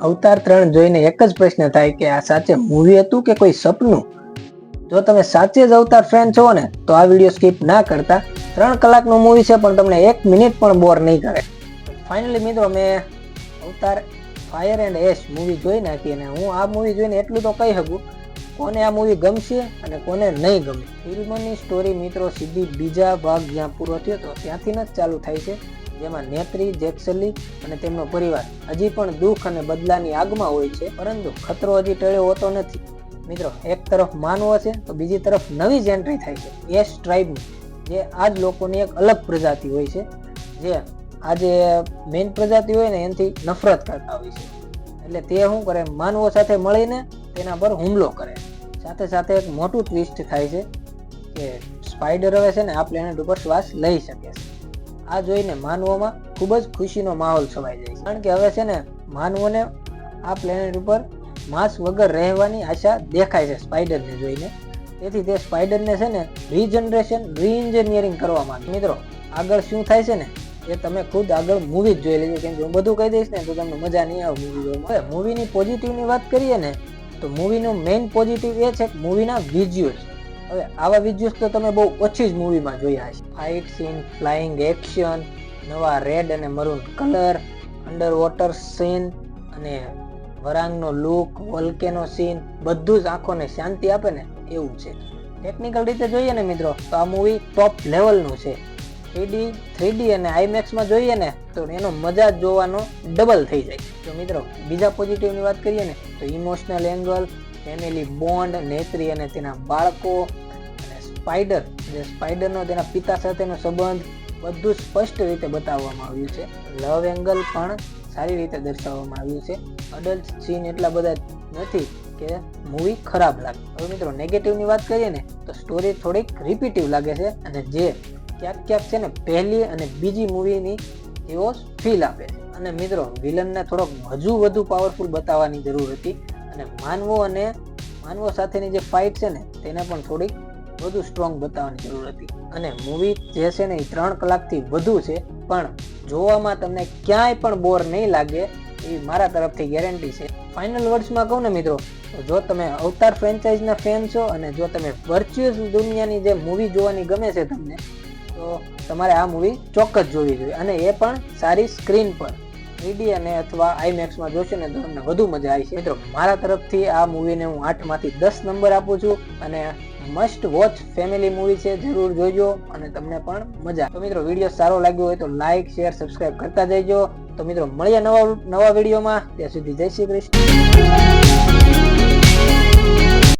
અવતાર 3 જોઈને એક જ પ્રશ્ન થાય કે આ સાચે મૂવી હતું કે કોઈ સપનું? જો તમે સાચે જ અવતાર ફેન છો ને તો આ વિડીયો સ્કીપ ના કરતા. 3 કલાકનું મૂવી છે પણ તમને 1 મિનિટ પણ બોર નહીં કરે. ફાઇનલી મિત્રો મેં અવતાર ફાયર એન્ડ એશ મૂવી જોઈ નાખી અને હું આ મૂવી જોઈને એટલું તો કહી શકું કોને આ મૂવી ગમશે અને કોને નહીં ગમે. ફિલ્મની સ્ટોરી મિત્રો સીધી બીજા ભાગ જ્યાં પૂરો થયો હતો ત્યાંથી જ ચાલુ થાય છે, જેમાં નેત્રી, જેક્સલી અને તેમનો પરિવાર હજી પણ દુઃખ અને બદલાની આગમાં હોય છે, પરંતુ ખતરો હજી ટળ્યો હોતો નથી. મિત્રો એક તરફ માનવો છે તો બીજી તરફ નવી જ એન્ટ્રી થાય છે એશ ટ્રાઇબની, જે આ જ લોકોની એક અલગ પ્રજાતિ હોય છે, જે આજે મેઇન પ્રજાતિ હોય ને એનાથી નફરત કરતા હોય છે. એટલે તે શું કરે, માનવો સાથે મળીને તેના પર હુમલો કરે. સાથે સાથે એક મોટું ટ્વિસ્ટ થાય છે કે સ્પાઈડર હવે છે ને આ પ્લેનેટ ઉપર શ્વાસ લઈ શકે છે. આ જોઈને માનવોમાં ખૂબ જ ખુશીનો માહોલ છવાઈ જાય છે, કારણ કે હવે છે ને માનવોને આ પ્લેનેટ ઉપર માંસ વગર રહેવાની આશા દેખાય છે સ્પાઈડરને જોઈને. તેથી તે સ્પાઈડરને છે ને રીએન્જિનિયરિંગ કરવા માંગે. મિત્રો આગળ શું થાય છે ને એ તમે ખુદ આગળ મૂવી જ જોઈ લેજો, કેમ કે હું બધું કહી દઈશ ને તો તમને મજા નહીં આવે મૂવી જોવામાં. હવે મૂવીની પોઝિટિવની વાત કરીએ ને તો મૂવીનું મેઇન પોઝિટિવ એ છે કે મૂવીના વિઝ્યુઅલ્સ. હવે આવા વિઝ્યુઅલ્સ તો તમે બહુ ઓછી જ મૂવીમાં જોયા હશે. ફાઇટ સીન, ફ્લાઇંગ એક્શન, નવા રેડ અને maroon colour, under water scene અને વરાંગનો લુક, વોલ્કેનો સીન, બધું જ આંખોને શાંતિ આપે ને એવું છે. ટેકનિકલ રીતે જોઈએ ને મિત્રો તો આ મૂવી ટોપ લેવલનું છે. 3D અને આઈમેક્સમાં જોઈએ ને તો એનો મજા જોવાનો ડબલ થઈ જાય. તો મિત્રો બીજા પોઝિટિવની વાત કરીએ ને તો ઇમોશનલ એંગલ, ફેમિલી બોન્ડ, નેત્રી અને તેના બાળકો અને સ્પાઈડર, જે સ્પાઈડરનો તેના પિતા સાથેનો સંબંધ બધું સ્પષ્ટ રીતે બતાવવામાં આવ્યું છે. લવ એંગલ પણ સારી રીતે દર્શાવવામાં આવ્યું છે. અડલ્ટ સીન એટલા બધા નથી કે મૂવી ખરાબ લાગે. હવે મિત્રો નેગેટિવની વાત કરીએ ને તો સ્ટોરી થોડીક રિપીટિવ લાગે છે અને જે ક્યાંક ક્યાંક છે ને પહેલી અને બીજી મૂવીની એવો ફીલ આપે છે. અને મિત્રો વિલનને થોડોક હજુ વધુ પાવરફુલ બતાવવાની જરૂર હતી અને માનવો સાથેની જે ફાઇટ છે ને તેને પણ થોડીક વધુ સ્ટ્રોંગ બતાવવાની જરૂર હતી. અને મૂવી જે છે ને એ 3 કલાકથી વધુ છે, પણ જોવામાં તમને ક્યાંય પણ બોર નહીં લાગે એવી મારા તરફથી ગેરંટી છે. ફાઇનલ વર્ડ્સમાં કહું ને મિત્રો તો જો તમે અવતાર ફ્રેન્ચાઇઝના ફેન છો અને જો તમે વર્ચ્યુઅલ દુનિયાની જે મૂવી જોવાની ગમે છે તમને, તો તમારે આ મૂવી ચોક્કસ જોવી જોઈએ, અને એ પણ સારી સ્ક્રીન પર 3D અને અથવા આઈમેક્સમાં જોશો ને તો તમને વધુ મજા આવી છે. મિત્રો મારા તરફથી આ મૂવીને હું 8માંથી 10 નંબર આપું છું અને મસ્ટ વોચ ફેમિલી મૂવી છે, જરૂર જોઈજો અને તમને પણ મજા. તો મિત્રો વિડીયો સારો લાગ્યો હોય તો લાઈક, શેર, સબસ્ક્રાઇબ કરતા જઈજો. તો મિત્રો મળીએ નવા વિડીયોમાં, ત્યાં સુધી જય શ્રી કૃષ્ણ.